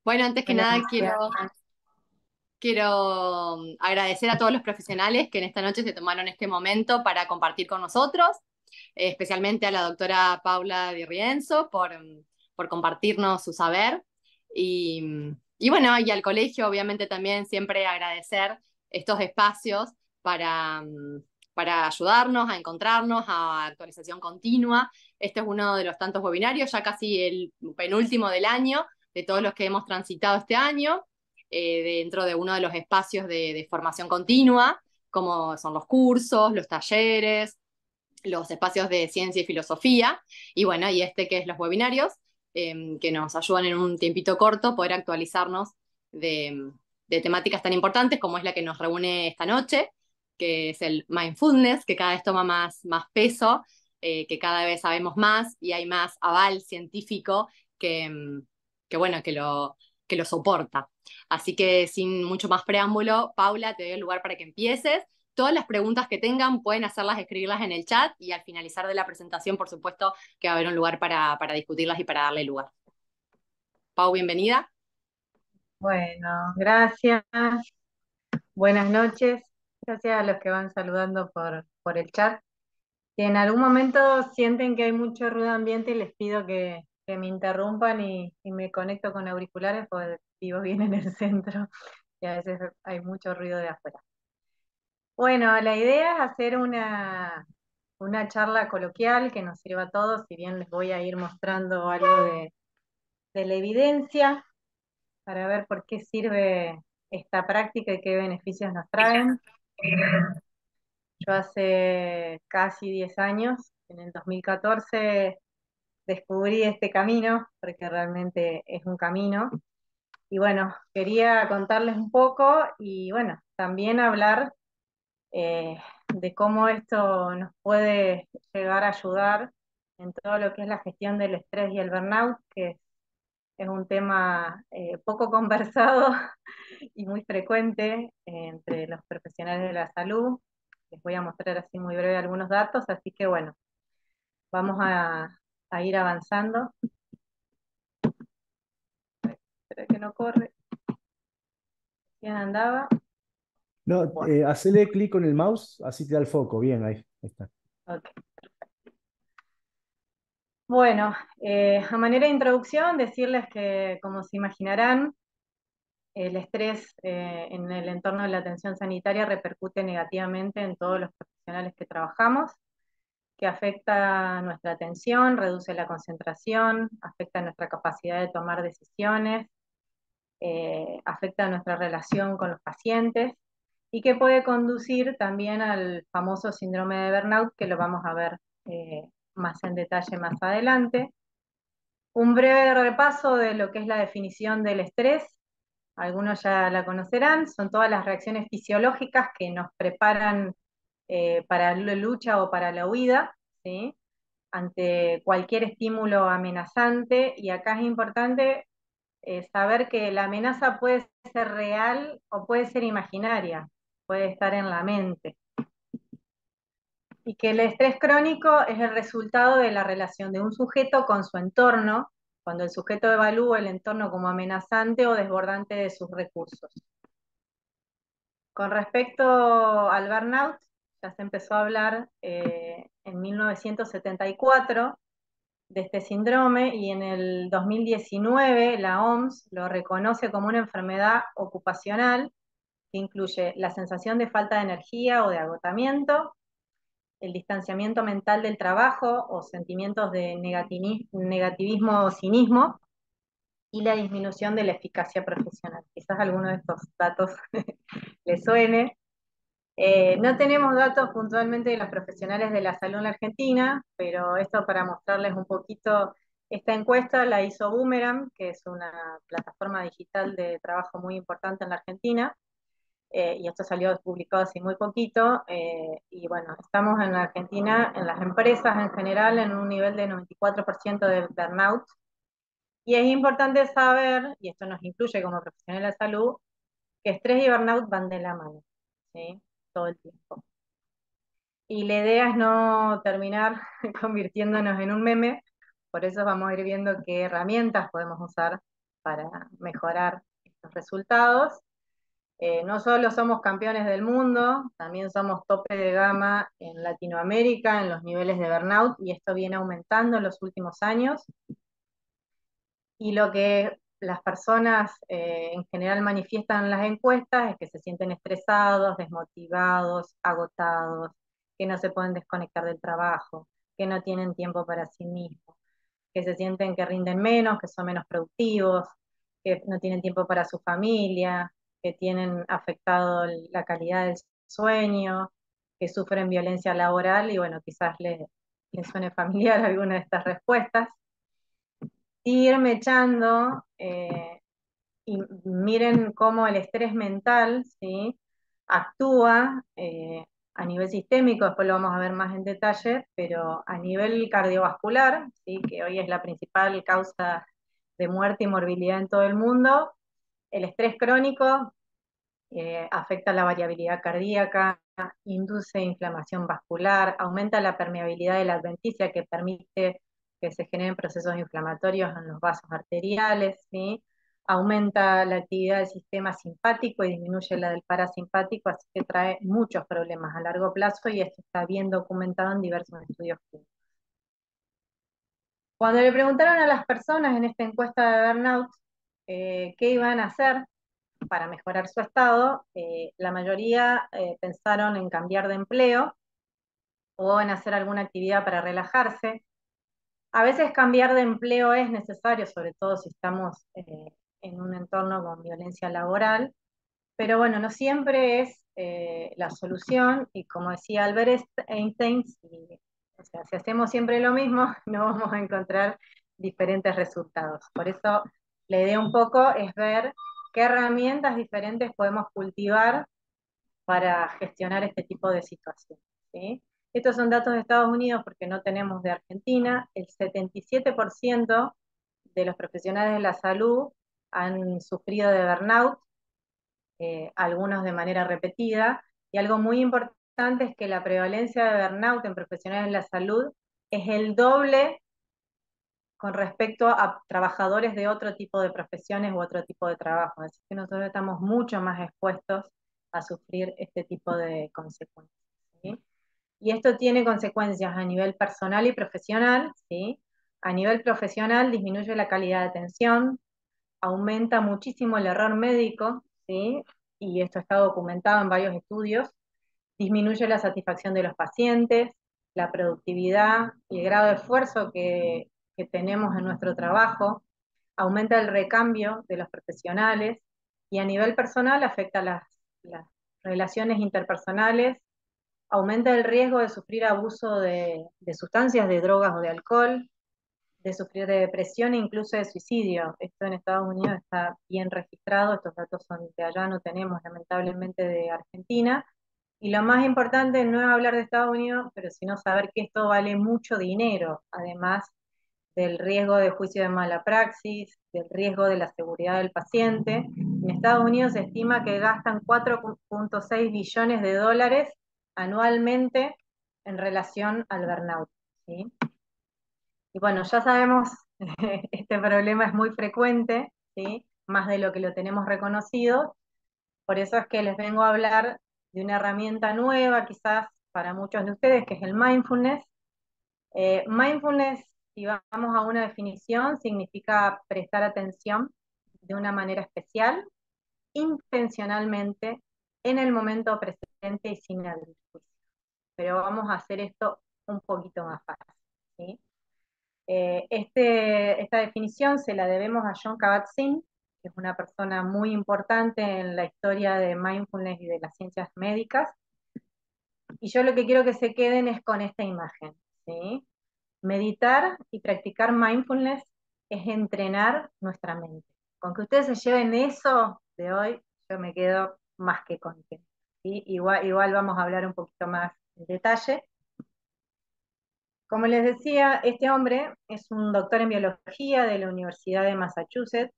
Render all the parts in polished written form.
Bueno, antes que Hola, nada Lucía. quiero agradecer a todos los profesionales que en esta noche se tomaron este momento para compartir con nosotros, especialmente a la doctora Paula Di Rienzo por compartirnos su saber y bueno, y al colegio obviamente también siempre agradecer estos espacios para ayudarnos a encontrarnos, a actualización continua. Este es uno de los tantos webinarios, ya casi el penúltimo del año, de todos los que hemos transitado este año, dentro de uno de los espacios de formación continua, como son los cursos, los talleres, los espacios de ciencia y filosofía, y bueno, y este que es los webinarios, que nos ayudan en un tiempito corto poder actualizarnos de, de temáticas tan importantes como es la que nos reúne esta noche, que es el mindfulness, que cada vez toma más peso, que cada vez sabemos más y hay más aval científico que bueno, que lo soporta. Así que sin mucho más preámbulo, Paula, te doy el lugar para que empieces. Todas las preguntas que tengan pueden hacerlas, escribirlas en el chat y al finalizar de la presentación, por supuesto, que va a haber un lugar para discutirlas y para darle lugar. Pau, bienvenida. Bueno, gracias. Buenas noches. Gracias a los que van saludando por el chat. Si en algún momento sienten que hay mucho ruido ambiente, les pido que me interrumpan y me conecto con auriculares, porque vivo bien en el centro y a veces hay mucho ruido de afuera. Bueno, la idea es hacer una charla coloquial que nos sirva a todos, si bien les voy a ir mostrando algo de la evidencia, para ver por qué sirve esta práctica y qué beneficios nos traen. Yo hace casi 10 años, en el 2014, descubrí este camino, porque realmente es un camino. Y bueno, quería contarles un poco y bueno, también hablar de cómo esto nos puede llegar a ayudar en todo lo que es la gestión del estrés y el burnout, que es un tema poco conversado y muy frecuente entre los profesionales de la salud. Les voy a mostrar así muy breve algunos datos, así que bueno, vamos a ir avanzando. Espera que no corre. ¿Quién andaba? No, Bueno, hacele clic con el mouse, así te da el foco. Bien, ahí está. ok. Bueno, a manera de introducción, decirles que, como se imaginarán, el estrés en el entorno de la atención sanitaria repercute negativamente en todos los profesionales que trabajamos, que afecta nuestra atención, reduce la concentración, afecta nuestra capacidad de tomar decisiones, afecta nuestra relación con los pacientes y que puede conducir también al famoso síndrome de burnout, que lo vamos a ver más en detalle más adelante. Un breve repaso de lo que es la definición del estrés. Algunos ya la conocerán, son todas las reacciones fisiológicas que nos preparan para la lucha o para la huida, ¿sí? Ante cualquier estímulo amenazante, y acá es importante saber que la amenaza puede ser real o puede ser imaginaria, puede estar en la mente, y que el estrés crónico es el resultado de la relación de un sujeto con su entorno, cuando el sujeto evalúa el entorno como amenazante o desbordante de sus recursos. Con respecto al burnout, ya se empezó a hablar en 1974 de este síndrome, y en el 2019 la OMS lo reconoce como una enfermedad ocupacional que incluye la sensación de falta de energía o de agotamiento, el distanciamiento mental del trabajo o sentimientos de negativismo o cinismo, y la disminución de la eficacia profesional. Quizás alguno de estos datos les suene. No tenemos datos puntualmente de los profesionales de la salud en la Argentina, pero esto para mostrarles un poquito. Esta encuesta la hizo Boomerang, que es una plataforma digital de trabajo muy importante en la Argentina, y esto salió publicado hace muy poquito, y bueno, estamos en la Argentina, en las empresas en general, en un nivel de 94% de burnout, y es importante saber, y esto nos incluye como profesionales de la salud, que estrés y burnout van de la mano, ¿sí? Todo el tiempo. Y la idea es no terminar convirtiéndonos en un meme, por eso vamos a ir viendo qué herramientas podemos usar para mejorar estos resultados. No solo somos campeones del mundo, también somos tope de gama en Latinoamérica en los niveles de burnout, y esto viene aumentando en los últimos años. Y lo que las personas en general manifiestan en las encuestas es que se sienten estresados, desmotivados, agotados, que no se pueden desconectar del trabajo, que no tienen tiempo para sí mismos, que se sienten que rinden menos, que son menos productivos, que no tienen tiempo para su familia, que tienen afectado la calidad del sueño, que sufren violencia laboral, y bueno, quizás les suene familiar alguna de estas respuestas. Irme echando, y miren cómo el estrés mental, ¿sí?, actúa a nivel sistémico, después lo vamos a ver más en detalle, pero a nivel cardiovascular, ¿sí?, que hoy es la principal causa de muerte y morbilidad en todo el mundo. El estrés crónico afecta la variabilidad cardíaca, induce inflamación vascular, aumenta la permeabilidad de la adventicia, que permite que se generen procesos inflamatorios en los vasos arteriales, ¿sí? Aumenta la actividad del sistema simpático y disminuye la del parasimpático, así que trae muchos problemas a largo plazo, y esto está bien documentado en diversos estudios clínicos. Cuando le preguntaron a las personas en esta encuesta de burnout qué iban a hacer para mejorar su estado, la mayoría pensaron en cambiar de empleo o en hacer alguna actividad para relajarse. A veces cambiar de empleo es necesario, sobre todo si estamos en un entorno con violencia laboral, pero bueno, no siempre es la solución, y como decía Albert Einstein, o sea, si hacemos siempre lo mismo, no vamos a encontrar diferentes resultados. Por eso la idea un poco es ver qué herramientas diferentes podemos cultivar para gestionar este tipo de situaciones, ¿sí? Estos son datos de Estados Unidos porque no tenemos de Argentina. El 77% de los profesionales de la salud han sufrido de burnout, algunos de manera repetida, y algo muy importante es que la prevalencia de burnout en profesionales de la salud es el doble con respecto a trabajadores de otro tipo de profesiones u otro tipo de trabajo. Así que nosotros estamos mucho más expuestos a sufrir este tipo de consecuencias, ¿sí? Y esto tiene consecuencias a nivel personal y profesional, ¿sí? A nivel profesional disminuye la calidad de atención, aumenta muchísimo el error médico, ¿sí? Y esto está documentado en varios estudios. Disminuye la satisfacción de los pacientes, la productividad y el grado de esfuerzo que tenemos en nuestro trabajo, aumenta el recambio de los profesionales, y a nivel personal afecta las relaciones interpersonales, aumenta el riesgo de sufrir abuso de sustancias, de drogas o de alcohol, de sufrir de depresión e incluso de suicidio. Esto en Estados Unidos está bien registrado, estos datos son de allá, no tenemos lamentablemente de Argentina. Y lo más importante no es hablar de Estados Unidos, pero sino saber que esto vale mucho dinero, además del riesgo de juicio de mala praxis, del riesgo de la seguridad del paciente. En Estados Unidos se estima que gastan 4,6 billones de dólares anualmente en relación al burnout, ¿sí? Y bueno, ya sabemos, este problema es muy frecuente, ¿sí?, más de lo que lo tenemos reconocido. Por eso es que les vengo a hablar de una herramienta nueva, quizás para muchos de ustedes, que es el mindfulness. Mindfulness, si vamos a una definición, significa prestar atención de una manera especial, intencionalmente, en el momento presente y sin el juicio. Pero vamos a hacer esto un poquito más fácil, ¿sí? Esta definición se la debemos a Jon Kabat-Zinn, que es una persona muy importante en la historia de mindfulness y de las ciencias médicas. Y yo lo que quiero que se queden es con esta imagen, ¿sí? Meditar y practicar mindfulness es entrenar nuestra mente. Con que ustedes se lleven eso de hoy, yo me quedo más que contenta, ¿sí? Igual vamos a hablar un poquito más en detalle. Como les decía, este hombre es un doctor en biología de la Universidad de Massachusetts,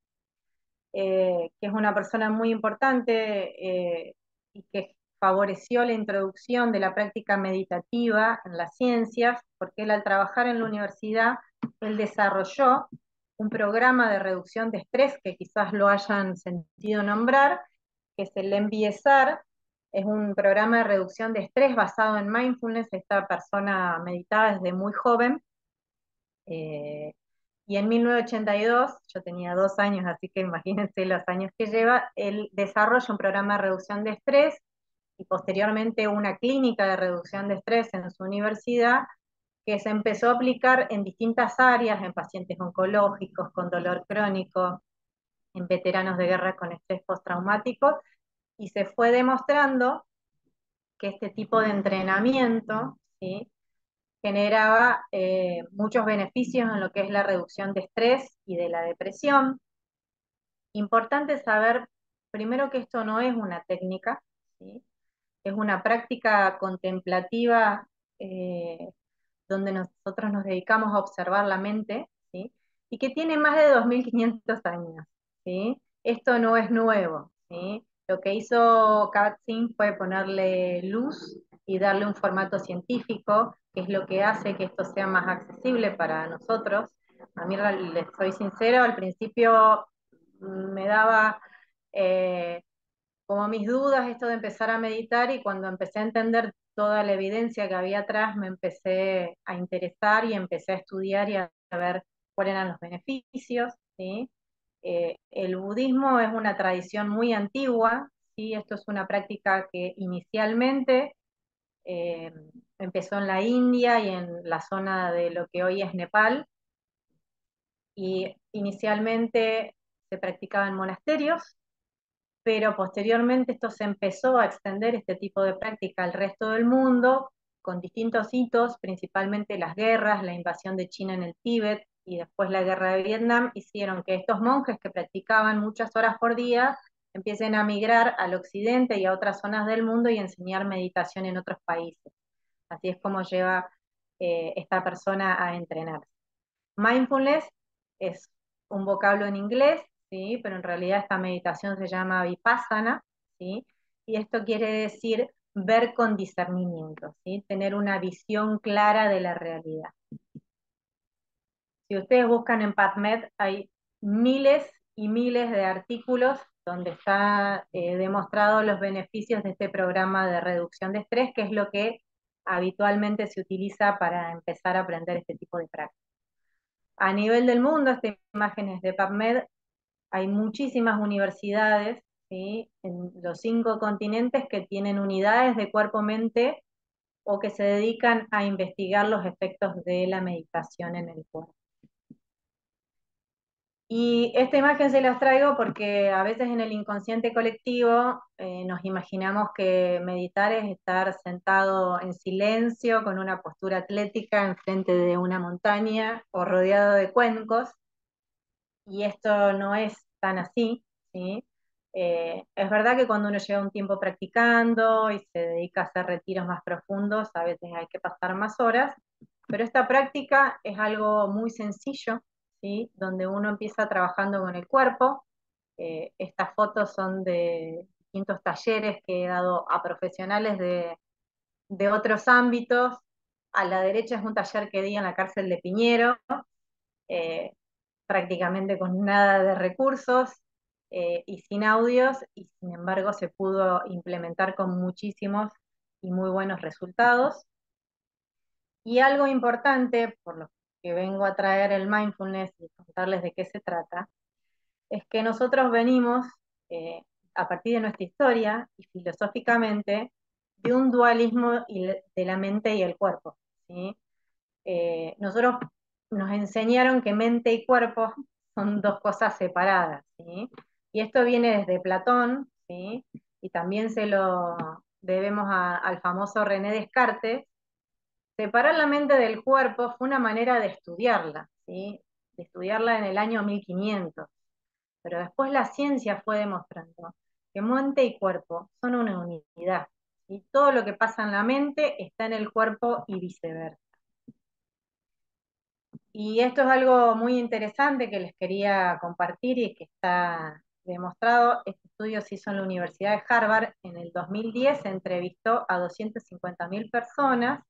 que es una persona muy importante y que favoreció la introducción de la práctica meditativa en las ciencias, porque él, al trabajar en la universidad, él desarrolló un programa de reducción de estrés que quizás lo hayan sentido nombrar, que es el MBSR. Es un programa de reducción de estrés basado en mindfulness. Esta persona meditaba desde muy joven. Y en 1982, yo tenía 2 años, así que imagínense los años que lleva, él desarrolla un programa de reducción de estrés y posteriormente una clínica de reducción de estrés en su universidad, que se empezó a aplicar en distintas áreas, en pacientes oncológicos, con dolor crónico, en veteranos de guerra con estrés postraumático, y se fue demostrando que este tipo de entrenamiento, ¿sí?, generaba muchos beneficios en lo que es la reducción de estrés y de la depresión. Importante saber, primero, que esto no es una técnica, ¿sí?, es una práctica contemplativa, donde nosotros nos dedicamos a observar la mente, ¿sí?, y que tiene más de 2500 años, ¿sí? Esto no es nuevo, ¿sí? Lo que hizo Kabat-Zinn fue ponerle luz y darle un formato científico, que es lo que hace que esto sea más accesible para nosotros. A mí, les soy sincero, al principio me daba como mis dudas esto de empezar a meditar, y cuando empecé a entender toda la evidencia que había atrás, me empecé a interesar y empecé a estudiar y a ver cuáles eran los beneficios, ¿sí? El budismo es una tradición muy antigua, ¿sí? Esto es una práctica que inicialmente eh, empezó en la India y en la zona de lo que hoy es Nepal, y inicialmente se practicaba en monasterios, pero posteriormente esto se empezó a extender, este tipo de práctica, al resto del mundo, con distintos hitos, principalmente las guerras, la invasión de China en el Tíbet y después la guerra de Vietnam, hicieron que estos monjes que practicaban muchas horas por día empiecen a migrar al occidente y a otras zonas del mundo y enseñar meditación en otros países. Así es como lleva esta persona a entrenarse. Mindfulness es un vocablo en inglés, ¿sí?, pero en realidad esta meditación se llama Vipassana, ¿sí?, y esto quiere decir ver con discernimiento, ¿sí?, tener una visión clara de la realidad. Si ustedes buscan en PubMed, hay miles y miles de artículos donde está demostrado los beneficios de este programa de reducción de estrés, que es lo que habitualmente se utiliza para empezar a aprender este tipo de prácticas. A nivel del mundo, estas imágenes de PubMed, hay muchísimas universidades, ¿sí?, en los 5 continentes, que tienen unidades de cuerpo-mente o que se dedican a investigar los efectos de la meditación en el cuerpo. Y esta imagen se las traigo porque a veces en el inconsciente colectivo nos imaginamos que meditar es estar sentado en silencio con una postura atlética enfrente de una montaña o rodeado de cuencos, y esto no es tan así, ¿sí? Es verdad que cuando uno lleva un tiempo practicando y se dedica a hacer retiros más profundos, a veces hay que pasar más horas, pero esta práctica es algo muy sencillo, ¿sí?, donde uno empieza trabajando con el cuerpo. Estas fotos son de distintos talleres que he dado a profesionales de otros ámbitos. A la derecha es un taller que di en la cárcel de Piñero, eh, prácticamente con nada de recursos y sin audios, y sin embargo se pudo implementar con muchísimos y muy buenos resultados. Y algo importante, por lo que vengo a traer el mindfulness y contarles de qué se trata, es que nosotros venimos, a partir de nuestra historia y filosóficamente, de un dualismo de la mente y el cuerpo, ¿sí? Nosotros nos enseñaron que mente y cuerpo son 2 cosas separadas, ¿sí? Y esto viene desde Platón, ¿sí?, y también se lo debemos al famoso René Descartes. Separar la mente del cuerpo fue una manera de estudiarla, ¿sí?, de estudiarla en el año 1500, pero después la ciencia fue demostrando que mente y cuerpo son una unidad, y todo lo que pasa en la mente está en el cuerpo y viceversa. Y esto es algo muy interesante que les quería compartir y que está demostrado. Este estudio se hizo en la Universidad de Harvard en el 2010, se entrevistó a 250.000 personas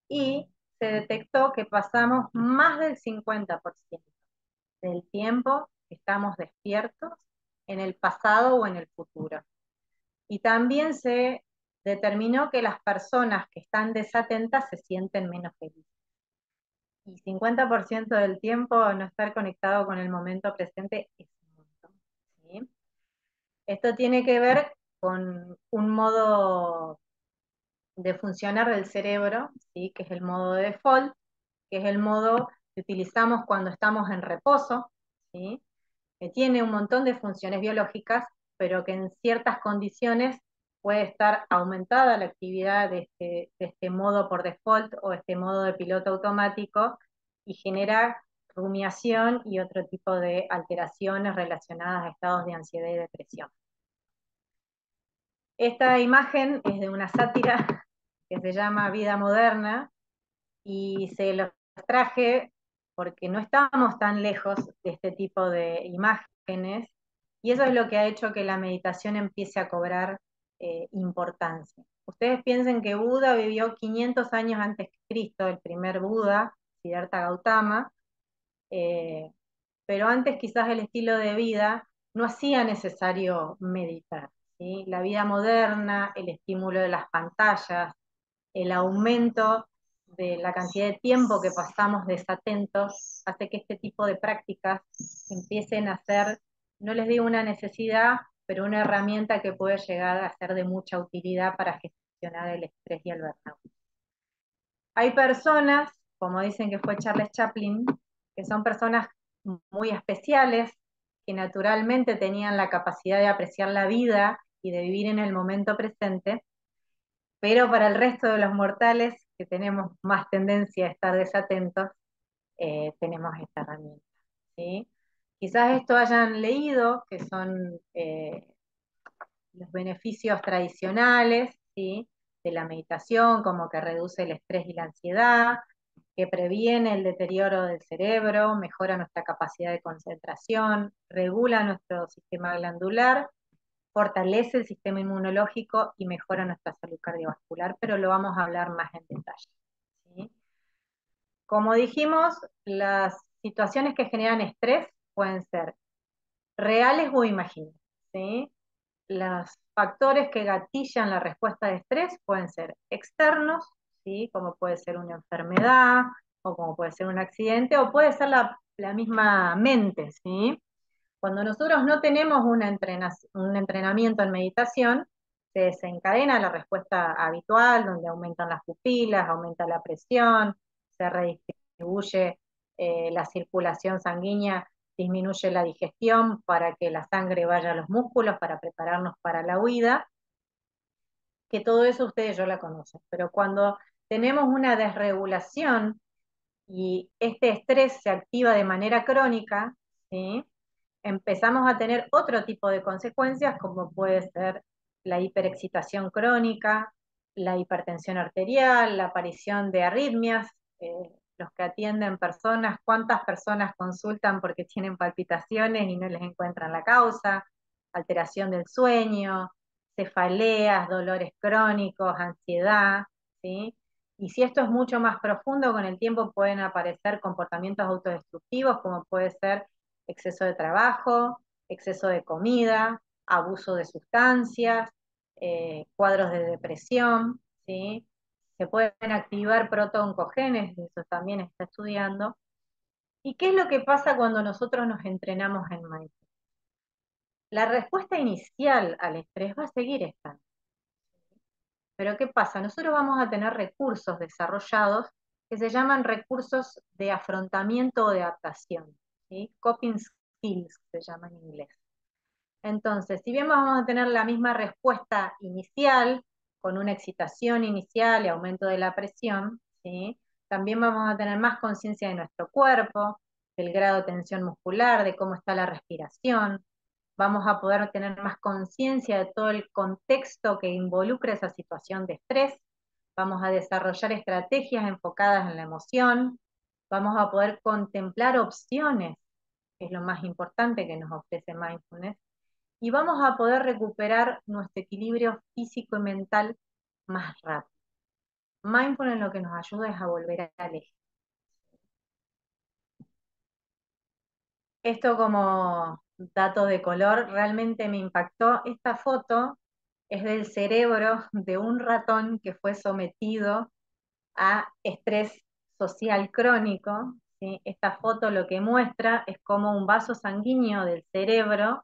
y se detectó que pasamos más del 50%, del tiempo que estamos despiertos, en el pasado o en el futuro. Y también se determinó que las personas que están desatentas se sienten menos felices. Y 50% del tiempo no estar conectado con el momento presente es un montón, ¿sí? Esto tiene que ver con un modo de funcionar del cerebro, ¿sí? Que es el modo de default, que es el modo que utilizamos cuando estamos en reposo, ¿sí? Que tiene un montón de funciones biológicas, pero que en ciertas condiciones puede estar aumentada la actividad de este modo por default o este modo de piloto automático y genera rumiación y otro tipo de alteraciones relacionadas a estados de ansiedad y depresión. Esta imagen es de una sátira que se llama Vida Moderna y se los traje porque no estamos tan lejos de este tipo de imágenes y eso es lo que ha hecho que la meditación empiece a cobrar importancia. Ustedes piensen que Buda vivió 500 años antes que Cristo, el primer Buda, Siddhartha Gautama, pero antes quizás el estilo de vida no hacía necesario meditar, ¿sí? La vida moderna, el estímulo de las pantallas, el aumento de la cantidad de tiempo que pasamos desatentos hace que este tipo de prácticas empiecen a ser, no les digo una necesidad, pero una herramienta que puede llegar a ser de mucha utilidad para gestionar el estrés y el burnout. Hay personas, como dicen que fue Charles Chaplin, que son personas muy especiales, que naturalmente tenían la capacidad de apreciar la vida y de vivir en el momento presente, pero para el resto de los mortales que tenemos más tendencia a estar desatentos, tenemos esta herramienta, ¿sí? Quizás esto hayan leído, que son los beneficios tradicionales, ¿sí? De la meditación, como que reduce el estrés y la ansiedad, que previene el deterioro del cerebro, mejora nuestra capacidad de concentración, regula nuestro sistema glandular, fortalece el sistema inmunológico y mejora nuestra salud cardiovascular, pero lo vamos a hablar más en detalle, ¿sí? Como dijimos, las situaciones que generan estrés pueden ser reales o imaginadas, ¿sí? Los factores que gatillan la respuesta de estrés pueden ser externos, ¿sí? Como puede ser una enfermedad, o como puede ser un accidente, o puede ser la misma mente, ¿sí? Cuando nosotros no tenemos un entrenamiento en meditación, se desencadena la respuesta habitual, donde aumentan las pupilas, aumenta la presión, se redistribuye la circulación sanguínea, disminuye la digestión para que la sangre vaya a los músculos, para prepararnos para la huida, que todo eso ustedes ya la conocen. Pero cuando tenemos una desregulación y este estrés se activa de manera crónica, ¿sí? Empezamos a tener otro tipo de consecuencias, como puede ser la hiperexcitación crónica, la hipertensión arterial, la aparición de arritmias. Los que atienden personas, ¿cuántas personas consultan porque tienen palpitaciones y no les encuentran la causa? Alteración del sueño, cefaleas, dolores crónicos, ansiedad, ¿sí? Y si esto es mucho más profundo, con el tiempo pueden aparecer comportamientos autodestructivos, como puede ser exceso de trabajo, exceso de comida, abuso de sustancias, cuadros de depresión, ¿sí? Se pueden activar protooncogenes, eso también está estudiando. ¿Y qué es lo que pasa cuando nosotros nos entrenamos en mindfulness? La respuesta inicial al estrés va a seguir estando. Pero ¿qué pasa? Nosotros vamos a tener recursos desarrollados que se llaman recursos de afrontamiento o de adaptación, ¿sí? Coping skills se llama en inglés. Entonces, si bien vamos a tener la misma respuesta inicial, con una excitación inicial y aumento de la presión, ¿sí? También vamos a tener más conciencia de nuestro cuerpo, del grado de tensión muscular, de cómo está la respiración. Vamos a poder tener más conciencia de todo el contexto que involucra esa situación de estrés. Vamos a desarrollar estrategias enfocadas en la emoción. Vamos a poder contemplar opciones, que es lo más importante que nos ofrece mindfulness, y vamos a poder recuperar nuestro equilibrio físico y mental más rápido. Mindfulness lo que nos ayuda es a volver al eje. Esto como dato de color realmente me impactó. Esta foto es del cerebro de un ratón que fue sometido a estrés social crónico, ¿sí? Esta foto lo que muestra es como un vaso sanguíneo del cerebro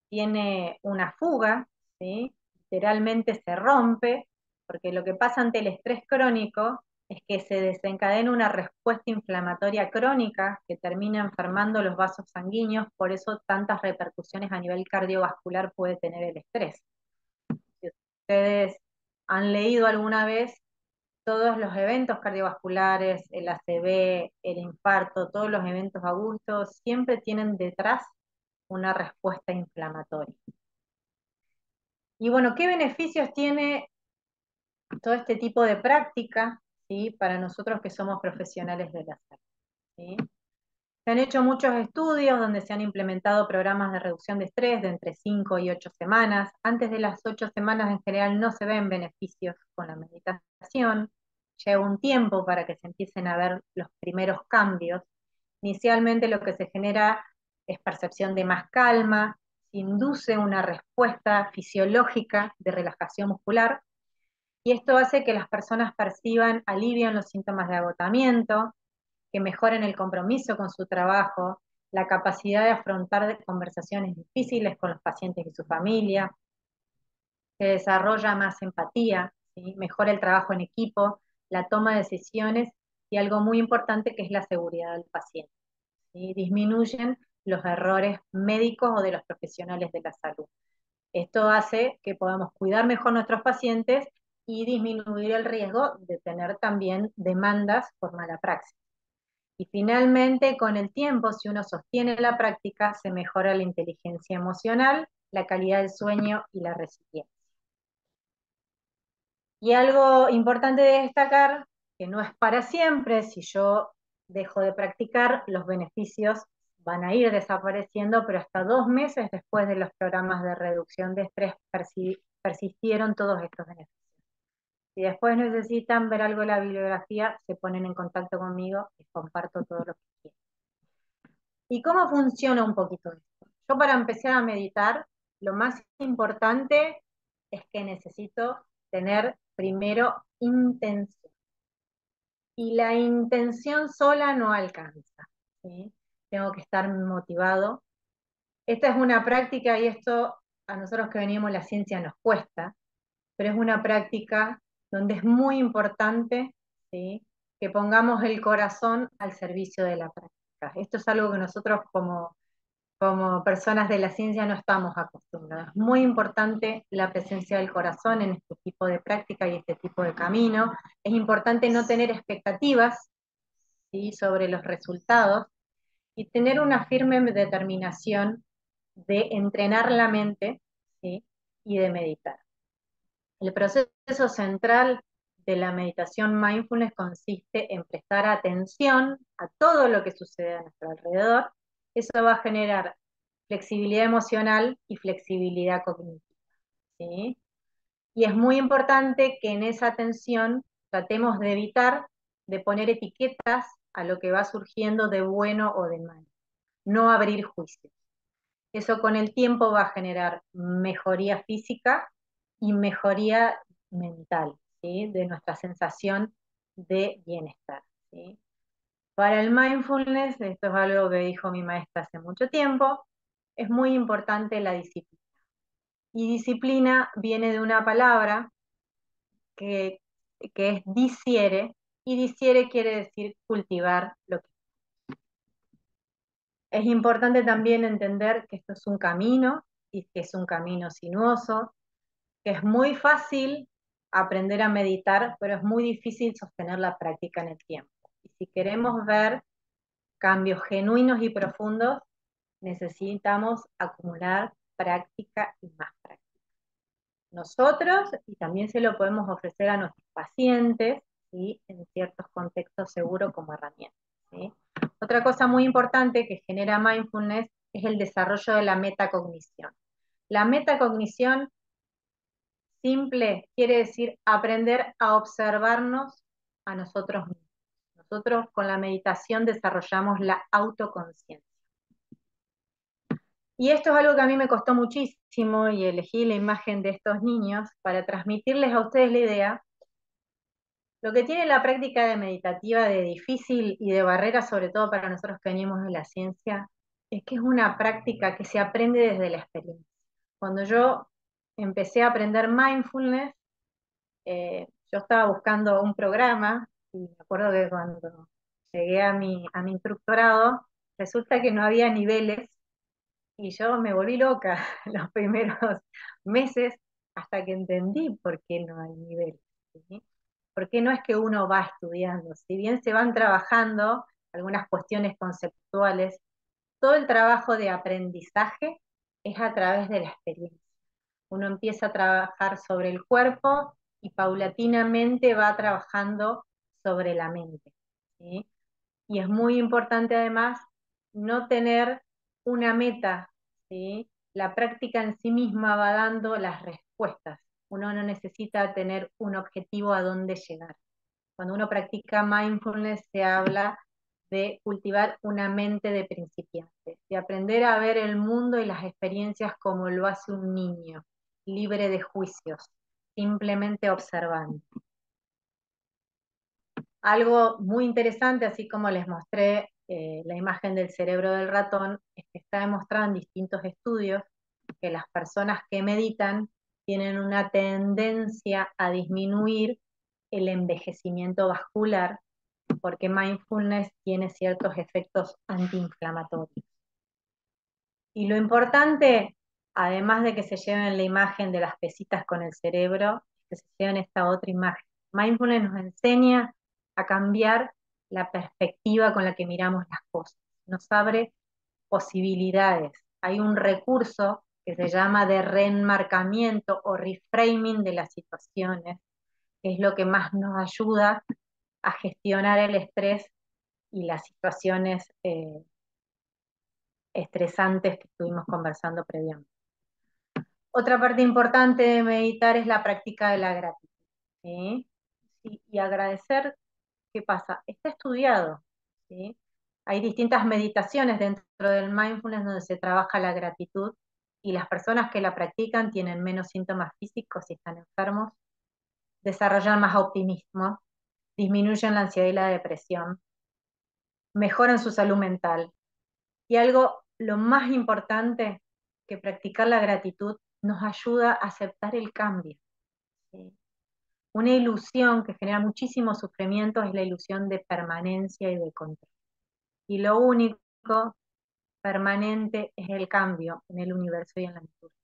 tiene una fuga, ¿sí? Literalmente se rompe, porque lo que pasa ante el estrés crónico es que se desencadena una respuesta inflamatoria crónica que termina enfermando los vasos sanguíneos, por eso tantas repercusiones a nivel cardiovascular puede tener el estrés. Si ustedes han leído alguna vez, todos los eventos cardiovasculares, el ACV, el infarto, todos los eventos agudos, siempre tienen detrás una respuesta inflamatoria. Y bueno, ¿qué beneficios tiene todo este tipo de práctica, ¿sí? Para nosotros que somos profesionales de la salud, ¿sí? Se han hecho muchos estudios donde se han implementado programas de reducción de estrés de entre 5 y 8 semanas. Antes de las 8 semanas en general no se ven beneficios con la meditación. Lleva un tiempo para que se empiecen a ver los primeros cambios. Inicialmente lo que se genera es percepción de más calma, se induce una respuesta fisiológica de relajación muscular, y esto hace que las personas perciban alivio en los síntomas de agotamiento, que mejoren el compromiso con su trabajo, la capacidad de afrontar conversaciones difíciles con los pacientes y su familia, se desarrolla más empatía, ¿sí? Mejora el trabajo en equipo, la toma de decisiones y algo muy importante que es la seguridad del paciente, ¿sí? Disminuyen los errores médicos o de los profesionales de la salud. Esto hace que podamos cuidar mejor nuestros pacientes y disminuir el riesgo de tener también demandas por mala praxis. Y finalmente, con el tiempo, si uno sostiene la práctica, se mejora la inteligencia emocional, la calidad del sueño y la resiliencia. Y algo importante de destacar, que no es para siempre, si yo dejo de practicar, los beneficios van a ir desapareciendo, pero hasta 2 meses después de los programas de reducción de estrés persistieron todos estos beneficios. Si después necesitan ver algo de la bibliografía, se ponen en contacto conmigo y comparto todo lo que quiero. ¿Y cómo funciona un poquito esto? Yo para empezar a meditar, lo más importante es que necesito tener primero intención. Y la intención sola no alcanza, ¿sí? Tengo que estar motivado. Esta es una práctica, y esto a nosotros que venimos de la ciencia nos cuesta, pero es una práctica donde es muy importante, ¿sí?, que pongamos el corazón al servicio de la práctica. Esto es algo que nosotros como personas de la ciencia no estamos acostumbrados. Es muy importante la presencia del corazón en este tipo de práctica y este tipo de camino. Es importante no tener expectativas, ¿sí?, sobre los resultados, y tener una firme determinación de entrenar la mente, ¿sí?, y de meditar. El proceso central de la meditación mindfulness consiste en prestar atención a todo lo que sucede a nuestro alrededor. Eso va a generar flexibilidad emocional y flexibilidad cognitiva, ¿sí? Y es muy importante que en esa atención tratemos de evitar de poner etiquetas a lo que va surgiendo de bueno o de malo, no abrir juicios. Eso con el tiempo va a generar mejoría física y mejoría mental, ¿sí?, de nuestra sensación de bienestar, ¿sí? Para el mindfulness, esto es algo que dijo mi maestra hace mucho tiempo, es muy importante la disciplina. Y disciplina viene de una palabra que es disiere, y disiere quiere decir cultivar lo que. Es importante también entender que esto es un camino, y que es un camino sinuoso, que es muy fácil aprender a meditar, pero es muy difícil sostener la práctica en el tiempo. Y si queremos ver cambios genuinos y profundos, necesitamos acumular práctica y más práctica. Nosotros, y también se lo podemos ofrecer a nuestros pacientes, ¿sí?, en ciertos contextos seguros como herramienta, ¿sí? Otra cosa muy importante que genera mindfulness es el desarrollo de la metacognición. La metacognición simple quiere decir aprender a observarnos a nosotros mismos. Nosotros con la meditación desarrollamos la autoconciencia. Y esto es algo que a mí me costó muchísimo y elegí la imagen de estos niños para transmitirles a ustedes la idea. Lo que tiene la práctica de meditativa de difícil y de barrera, sobre todo para nosotros que venimos de la ciencia, es que es una práctica que se aprende desde la experiencia. Cuando yo empecé a aprender mindfulness, yo estaba buscando un programa y me acuerdo que cuando llegué a mi instructorado, resulta que no había niveles y yo me volví loca los primeros meses hasta que entendí por qué no hay niveles, ¿sí? Porque no es que uno va estudiando, si bien se van trabajando algunas cuestiones conceptuales, todo el trabajo de aprendizaje es a través de la experiencia. Uno empieza a trabajar sobre el cuerpo y paulatinamente va trabajando sobre la mente, ¿sí? Y es muy importante además no tener una meta, ¿sí? La práctica en sí misma va dando las respuestas. Uno no necesita tener un objetivo a dónde llegar. Cuando uno practica mindfulness se habla de cultivar una mente de principiante, de aprender a ver el mundo y las experiencias como lo hace un niño, libre de juicios, simplemente observando. Algo muy interesante, así como les mostré la imagen del cerebro del ratón, es que está demostrado en distintos estudios que las personas que meditan tienen una tendencia a disminuir el envejecimiento vascular porque mindfulness tiene ciertos efectos antiinflamatorios. Y lo importante, además de que se lleven la imagen de las pesitas con el cerebro, es que se lleven esta otra imagen. Mindfulness nos enseña a cambiar la perspectiva con la que miramos las cosas, nos abre posibilidades. Hay un recurso que se llama de reenmarcamiento o reframing de las situaciones, que es lo que más nos ayuda a gestionar el estrés y las situaciones estresantes que estuvimos conversando previamente. Otra parte importante de meditar es la práctica de la gratitud, ¿sí? Y agradecer, ¿qué pasa? Está estudiado, ¿sí? Hay distintas meditaciones dentro del mindfulness donde se trabaja la gratitud y las personas que la practican tienen menos síntomas físicos si están enfermos, desarrollan más optimismo, disminuyen la ansiedad y la depresión, mejoran su salud mental. Y algo, lo más importante, que practicar la gratitud nos ayuda a aceptar el cambio, ¿sí? Una ilusión que genera muchísimo sufrimiento es la ilusión de permanencia y de control. Y lo único permanente es el cambio en el universo y en la natura.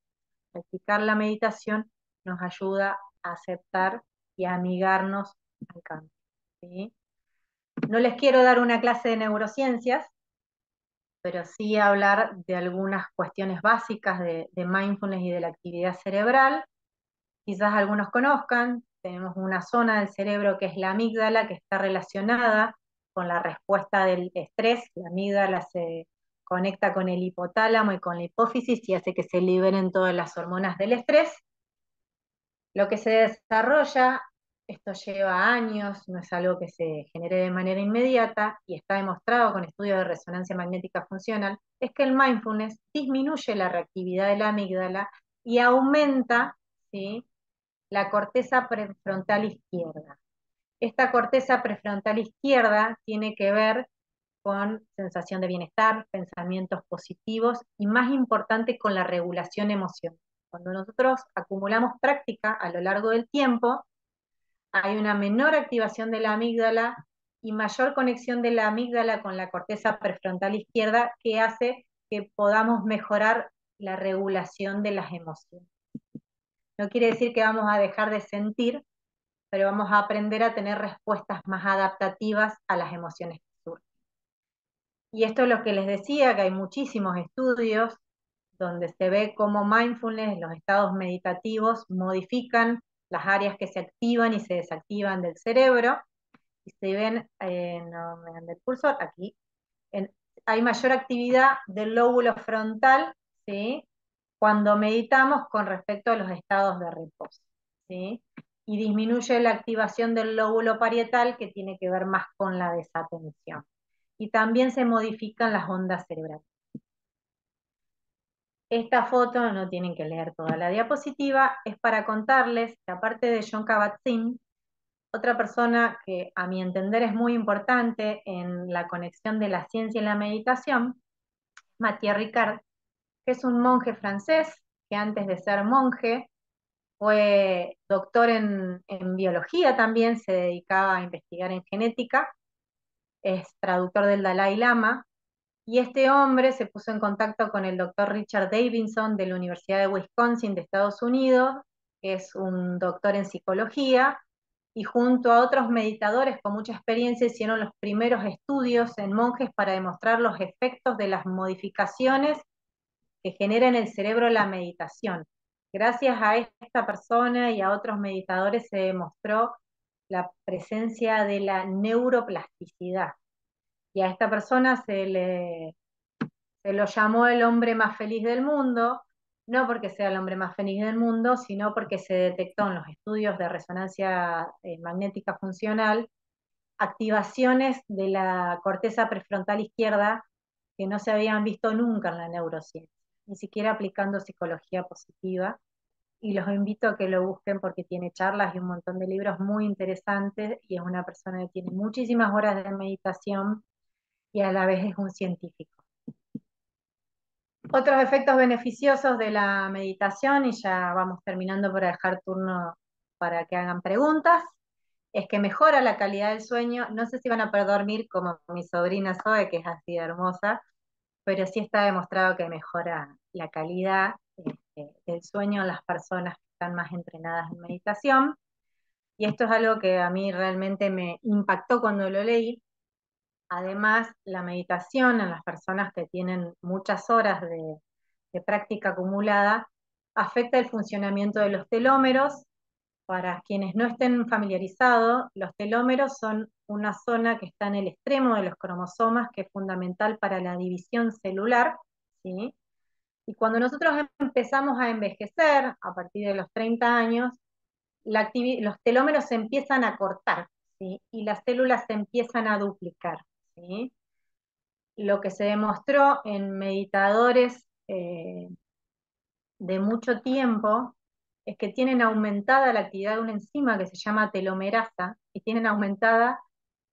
Practicar la meditación nos ayuda a aceptar y a amigarnos al cambio, ¿sí? No les quiero dar una clase de neurociencias, pero sí hablar de algunas cuestiones básicas de mindfulness y de la actividad cerebral. Quizás algunos conozcan, tenemos una zona del cerebro que es la amígdala, que está relacionada con la respuesta del estrés. La amígdala se conecta con el hipotálamo y con la hipófisis y hace que se liberen todas las hormonas del estrés. Lo que se desarrolla, esto lleva años, no es algo que se genere de manera inmediata y está demostrado con estudios de resonancia magnética funcional, es que el mindfulness disminuye la reactividad de la amígdala y aumenta, ¿sí?, la corteza prefrontal izquierda. Esta corteza prefrontal izquierda tiene que ver con sensación de bienestar, pensamientos positivos y más importante con la regulación emocional. Cuando nosotros acumulamos práctica a lo largo del tiempo, hay una menor activación de la amígdala y mayor conexión de la amígdala con la corteza prefrontal izquierda que hace que podamos mejorar la regulación de las emociones. No quiere decir que vamos a dejar de sentir, pero vamos a aprender a tener respuestas más adaptativas a las emociones que surgen. Y esto es lo que les decía, que hay muchísimos estudios donde se ve cómo mindfulness, los estados meditativos, modifican las áreas que se activan y se desactivan del cerebro. Y se ven, no me anda el cursor, aquí, hay mayor actividad del lóbulo frontal, ¿sí?, cuando meditamos con respecto a los estados de reposo, ¿sí? Y disminuye la activación del lóbulo parietal, que tiene que ver más con la desatención. Y también se modifican las ondas cerebrales. Esta foto, no tienen que leer toda la diapositiva, es para contarles que aparte de Jon Kabat-Zinn, otra persona que a mi entender es muy importante en la conexión de la ciencia y la meditación, Mathieu Ricard, que es un monje francés que antes de ser monje fue doctor en biología también, se dedicaba a investigar en genética, es traductor del Dalai Lama, y este hombre se puso en contacto con el doctor Richard Davidson de la Universidad de Wisconsin de Estados Unidos, que es un doctor en psicología, y junto a otros meditadores con mucha experiencia hicieron los primeros estudios en monjes para demostrar los efectos de las modificaciones que genera en el cerebro la meditación. Gracias a esta persona y a otros meditadores se demostró la presencia de la neuroplasticidad. Y a esta persona se lo llamó el hombre más feliz del mundo, no porque sea el hombre más feliz del mundo, sino porque se detectó en los estudios de resonancia magnética funcional activaciones de la corteza prefrontal izquierda que no se habían visto nunca en la neurociencia, ni siquiera aplicando psicología positiva. Y los invito a que lo busquen porque tiene charlas y un montón de libros muy interesantes y es una persona que tiene muchísimas horas de meditación y a la vez es un científico. Otros efectos beneficiosos de la meditación, y ya vamos terminando para dejar turno para que hagan preguntas, es que mejora la calidad del sueño. No sé si van a poder dormir como mi sobrina Zoe, que es así de hermosa, pero sí está demostrado que mejora la calidad del sueño en las personas que están más entrenadas en meditación. Y esto es algo que a mí realmente me impactó cuando lo leí. Además, la meditación en las personas que tienen muchas horas de práctica acumulada afecta el funcionamiento de los telómeros. Para quienes no estén familiarizados, los telómeros son una zona que está en el extremo de los cromosomas, que es fundamental para la división celular, ¿sí? Y cuando nosotros empezamos a envejecer, a partir de los 30 años, los telómeros se empiezan a cortar, ¿sí? Y las células se empiezan a duplicar, ¿sí? Lo que se demostró en meditadores de mucho tiempo es que tienen aumentada la actividad de una enzima que se llama telomerasa y tienen aumentada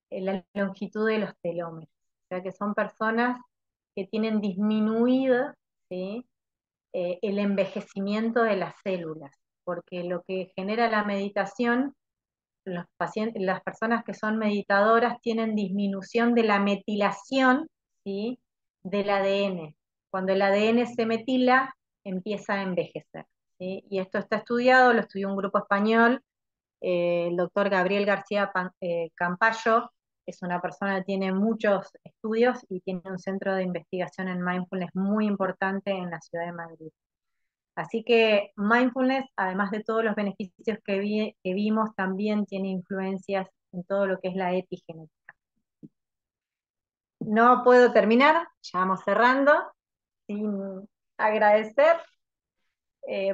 la longitud de los telómeros. O sea que son personas que tienen disminuido, ¿sí? El envejecimiento de las células, porque lo que genera la meditación, los pacientes, las personas que son meditadoras tienen disminución de la metilación, ¿sí? Del ADN. Cuando el ADN se metila, empieza a envejecer, ¿sí? Y esto está estudiado, lo estudió un grupo español, el doctor Gabriel García Campayo, es una persona que tiene muchos estudios y tiene un centro de investigación en mindfulness muy importante en la ciudad de Madrid. Así que mindfulness, además de todos los beneficios que vimos, también tiene influencias en todo lo que es la epigenética. No puedo terminar, ya vamos cerrando, sin agradecer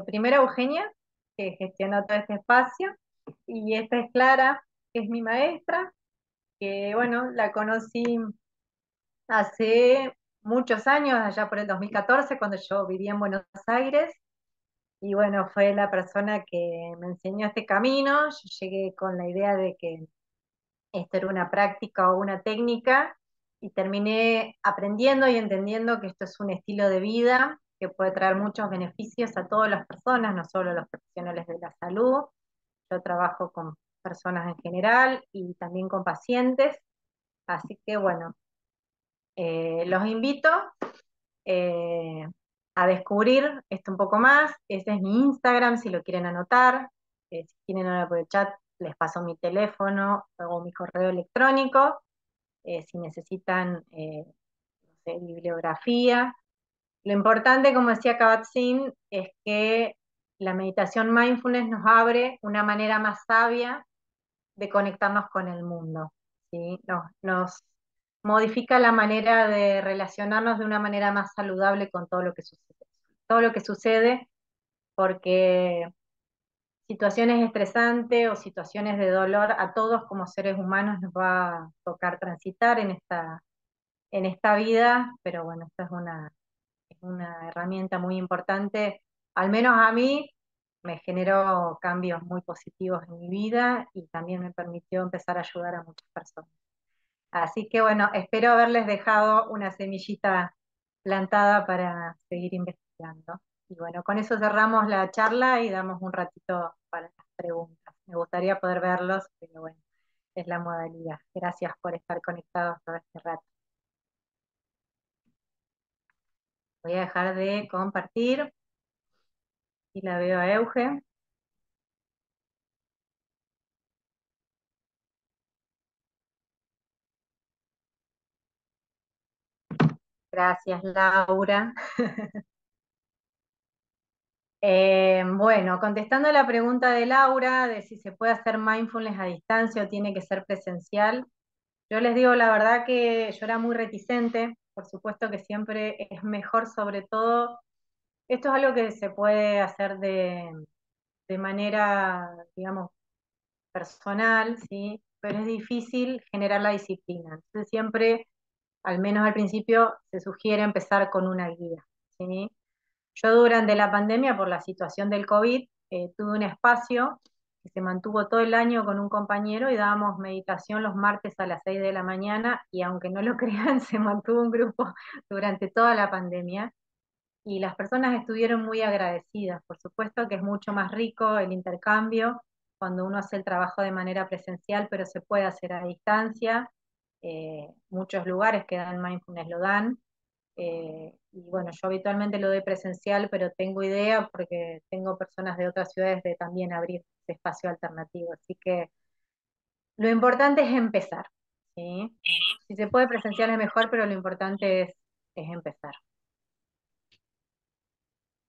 primero a Eugenia, que gestiona todo este espacio, y esta es Clara, que es mi maestra, que bueno, la conocí hace muchos años, allá por el 2014, cuando yo vivía en Buenos Aires, y bueno, fue la persona que me enseñó este camino. Yo llegué con la idea de que esto era una práctica o una técnica y terminé aprendiendo y entendiendo que esto es un estilo de vida que puede traer muchos beneficios a todas las personas, no solo a los profesionales de la salud. Yo trabajo con personas en general y también con pacientes. Así que bueno, los invito eh, a descubrir esto un poco más. Ese es mi Instagram, si lo quieren anotar. Si quieren hablar por el chat, les paso mi teléfono o mi correo electrónico. Si necesitan, no sé, bibliografía. Lo importante, como decía Kabat-Zinn, es que la meditación mindfulness nos abre una manera más sabia de conectarnos con el mundo, ¿sí? Nos modifica la manera de relacionarnos de una manera más saludable con todo lo que sucede. Todo lo que sucede, porque situaciones estresantes o situaciones de dolor a todos como seres humanos nos va a tocar transitar en esta vida, pero bueno, esta es una una herramienta muy importante, al menos a mí me generó cambios muy positivos en mi vida y también me permitió empezar a ayudar a muchas personas. Así que bueno, espero haberles dejado una semillita plantada para seguir investigando. Y bueno, con eso cerramos la charla y damos un ratito para las preguntas. Me gustaría poder verlos, pero bueno, es la modalidad. Gracias por estar conectados todo este rato. Voy a dejar de compartir y la veo a Euge. Gracias, Laura. Bueno, contestando la pregunta de Laura de si se puede hacer mindfulness a distancia o tiene que ser presencial, yo les digo la verdad que yo era muy reticente, por supuesto que siempre es mejor, sobre todo, esto es algo que se puede hacer de manera, digamos, personal, ¿sí? Pero es difícil generar la disciplina. Entonces siempre, al menos al principio, se sugiere empezar con una guía, ¿sí? Yo durante la pandemia, por la situación del COVID, tuve un espacio que se mantuvo todo el año con un compañero y dábamos meditación los martes a las 6 de la mañana y aunque no lo crean, se mantuvo un grupo durante toda la pandemia y las personas estuvieron muy agradecidas. Por supuesto que es mucho más rico el intercambio cuando uno hace el trabajo de manera presencial, pero se puede hacer a distancia. Muchos lugares que dan mindfulness lo dan. Y bueno, yo habitualmente lo doy presencial, pero tengo idea porque tengo personas de otras ciudades de también abrir ese espacio alternativo. Así que lo importante es empezar, ¿sí? Si se puede presencial es mejor, pero lo importante es empezar.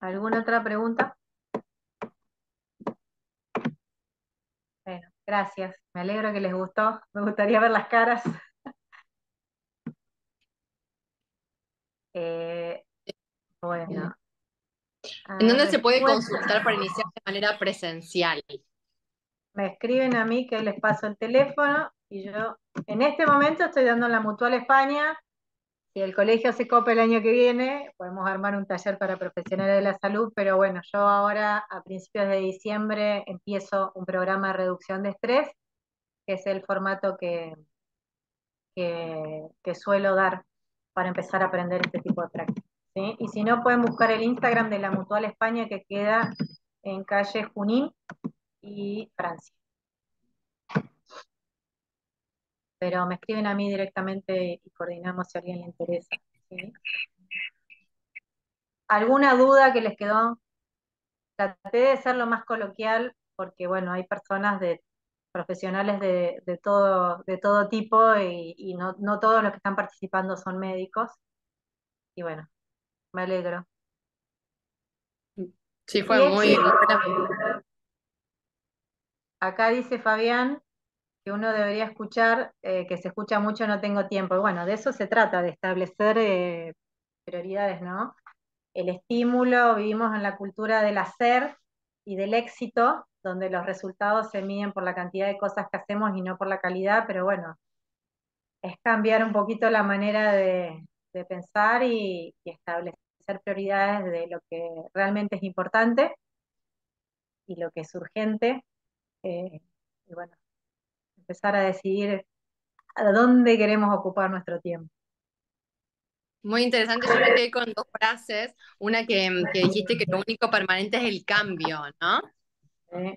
¿Alguna otra pregunta? Bueno, gracias. Me alegro que les gustó. Me gustaría ver las caras. Eh, bueno. ¿En dónde se puede Después consultar para iniciar de manera presencial? me escriben a mí que les paso el teléfono y yo en este momento estoy dando en la Mutual España. Si el colegio se copa el año que viene, podemos armar un taller para profesionales de la salud, pero bueno, yo ahora a principios de diciembre empiezo un programa de reducción de estrés, que es el formato que suelo dar para empezar a aprender este tipo de prácticas, ¿sí? Y si no, pueden buscar el Instagram de la Mutual España que queda en calle Junín y Francia. Pero me escriben a mí directamente y coordinamos si a alguien le interesa, ¿sí? ¿Alguna duda que les quedó? Traté de ser lo más coloquial porque, bueno, hay personas profesionales de todo tipo y no todos los que están participando son médicos. Y bueno, me alegro. Sí, Y fue muy buena. acá dice Fabián que uno debería escuchar, que se escucha mucho, no tengo tiempo. Y bueno, de eso se trata, de establecer prioridades, ¿no? El estímulo, vivimos en la cultura del hacer y del éxito, donde los resultados se miden por la cantidad de cosas que hacemos y no por la calidad, pero bueno, es cambiar un poquito la manera de pensar y establecer prioridades de lo que realmente es importante y lo que es urgente, y bueno, empezar a decidir a dónde queremos ocupar nuestro tiempo. Muy interesante, yo me quedé con dos frases. Una que dijiste que lo único permanente es el cambio, ¿no? ¿Eh?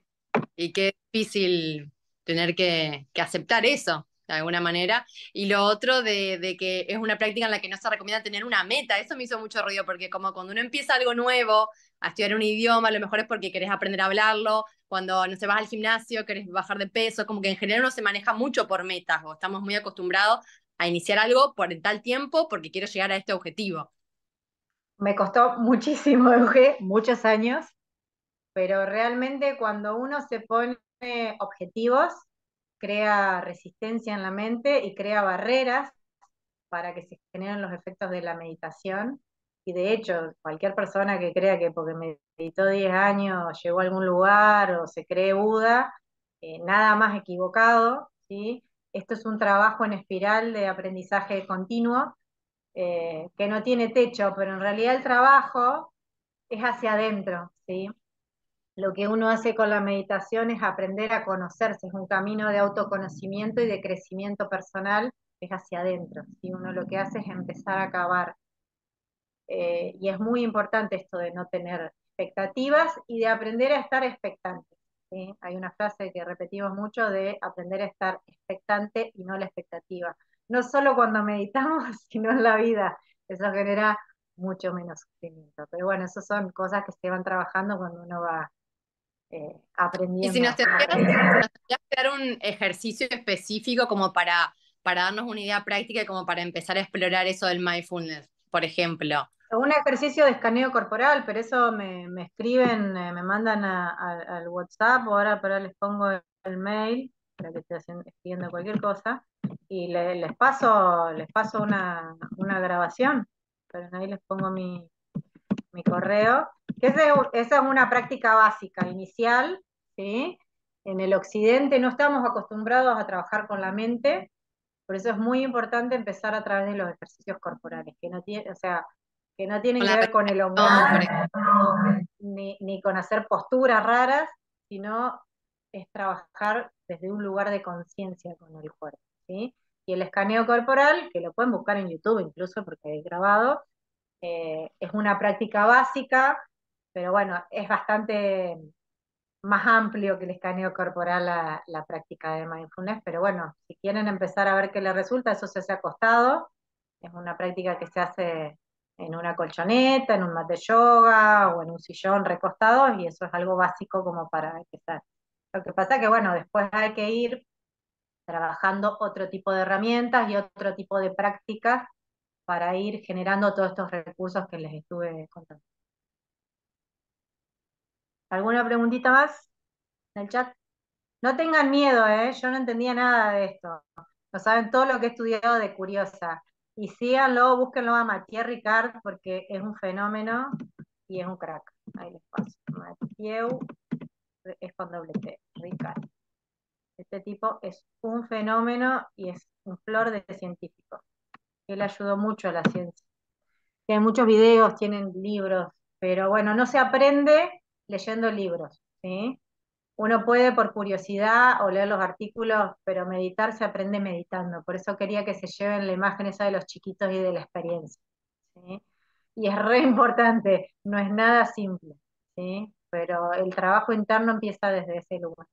Y qué difícil tener que aceptar eso, de alguna manera. Y lo otro de que es una práctica en la que no se recomienda tener una meta, eso me hizo mucho ruido, porque como cuando uno empieza algo nuevo, a estudiar un idioma, a lo mejor es porque querés aprender a hablarlo, cuando no se vas al gimnasio, querés bajar de peso, como que en general uno se maneja mucho por metas, o estamos muy acostumbrados a iniciar algo por tal tiempo porque quiero llegar a este objetivo. Me costó muchísimo, Euge, muchos años, pero realmente cuando uno se pone objetivos, crea resistencia en la mente y crea barreras para que se generen los efectos de la meditación. Y de hecho, cualquier persona que crea que porque meditó 10 años llegó a algún lugar o se cree Buda, nada más equivocado, ¿sí? Esto es un trabajo en espiral de aprendizaje continuo que no tiene techo, pero en realidad el trabajo es hacia adentro, ¿sí? Lo que uno hace con la meditación es aprender a conocerse, es un camino de autoconocimiento y de crecimiento personal, es hacia adentro, ¿sí? Uno lo que hace es empezar a cavar. Y es muy importante esto de no tener expectativas y de aprender a estar expectante, ¿sí? Hay una frase que repetimos mucho de aprender a estar expectante y no la expectativa. No solo cuando meditamos, sino en la vida. Eso genera mucho menos sufrimiento. Pero bueno, esas son cosas que se van trabajando cuando uno va Y si aprendiendo. nos tendrías que dar un ejercicio específico como para darnos una idea práctica y como para empezar a explorar eso del mindfulness, por ejemplo. Un ejercicio de escaneo corporal, pero eso me escriben, me mandan al WhatsApp, o ahora les pongo el mail, para que esté escribiendo cualquier cosa, y les paso una grabación, pero ahí les pongo mi correo, que esa es una práctica básica, inicial, ¿sí? En el occidente no estamos acostumbrados a trabajar con la mente, por eso es muy importante empezar a través de los ejercicios corporales, que no tiene, o sea, que no tienen Con que la ver con el respiración, por hombro, ejemplo. ni con hacer posturas raras, sino es trabajar desde un lugar de conciencia con el cuerpo, ¿sí? Y el escaneo corporal, que lo pueden buscar en YouTube incluso porque he grabado, es una práctica básica, pero bueno, es bastante más amplio que el escaneo corporal la práctica de mindfulness, pero bueno, si quieren empezar a ver qué les resulta, eso se hace acostado, es una práctica que se hace en una colchoneta, en un mat de yoga o en un sillón recostado, y eso es algo básico como para empezar. Lo que pasa que bueno, después hay que ir trabajando otro tipo de herramientas y otro tipo de prácticas para ir generando todos estos recursos que les estuve contando. ¿Alguna preguntita más en el chat? No tengan miedo, ¿eh? Yo no entendía nada de esto. No saben todo lo que he estudiado de curiosa. Y síganlo, búsquenlo a Mathieu Ricard, porque es un fenómeno y es un crack. Ahí les paso. Mathieu es con doble T, Ricard. Este tipo es un fenómeno y es un flor de científico. Él ayudó mucho a la ciencia. Tiene muchos videos, tienen libros, pero bueno, no se aprende leyendo libros, ¿sí? Uno puede por curiosidad o leer los artículos, pero meditar se aprende meditando. Por eso quería que se lleven la imagen esa de los chiquitos y de la experiencia, ¿sí? Y es re importante, no es nada simple, ¿sí? Pero el trabajo interno empieza desde ese lugar.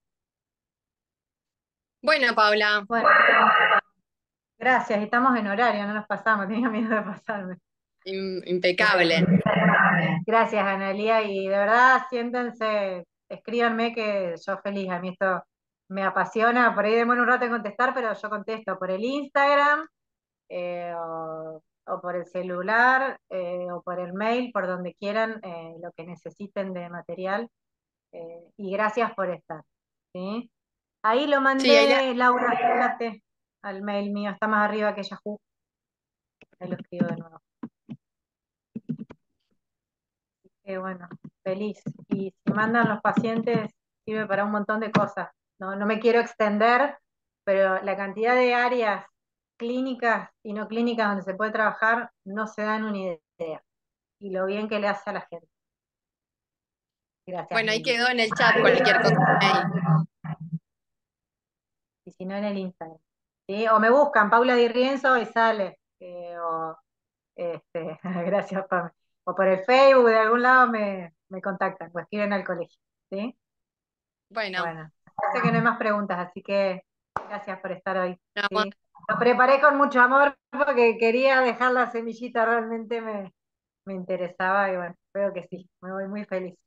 Bueno, Paula, Bueno, gracias, estamos en horario, no nos pasamos, tenía miedo de pasarme. impecable. Gracias, Analía, y de verdad siéntense, escríbanme que yo feliz, a mí esto me apasiona, por ahí demoro un rato en contestar, pero yo contesto por el Instagram, o por el celular, o por el mail, por donde quieran, lo que necesiten de material, y gracias por estar, ¿sí? Ahí lo Sí, mandé, Laura, fíjate, al mail mío, está más arriba que Yahoo, ahí lo escribo de nuevo. Bueno, feliz. Y si mandan los pacientes, sirve para un montón de cosas. No, no me quiero extender, pero la cantidad de áreas clínicas y no clínicas donde se puede trabajar no se dan una idea. Y lo bien que le hace a la gente. Gracias, bueno, ahí Lili. quedó en el chat cualquier cosa. Mail. Y si no, en el Instagram. ¿Sí? O me buscan, Paula Di Rienzo y sale. Gracias, Pame. O por el Facebook, de algún lado me contactan, o escriben al colegio. ¿Sí? Bueno, Bueno, sé que no hay más preguntas, así que gracias por estar hoy. no, bueno, ¿Sí? Lo preparé con mucho amor porque quería dejar la semillita, realmente me interesaba y bueno, creo que sí, me voy muy feliz.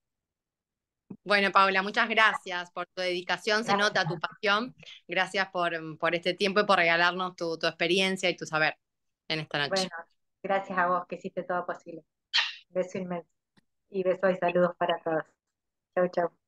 bueno, Paula, muchas gracias por tu dedicación, se Gracias. nota tu pasión. Gracias por este tiempo y por regalarnos tu experiencia y tu saber en esta noche. Bueno, gracias a vos que hiciste todo posible. Beso inmenso y besos y saludos para todos. Chau, chau.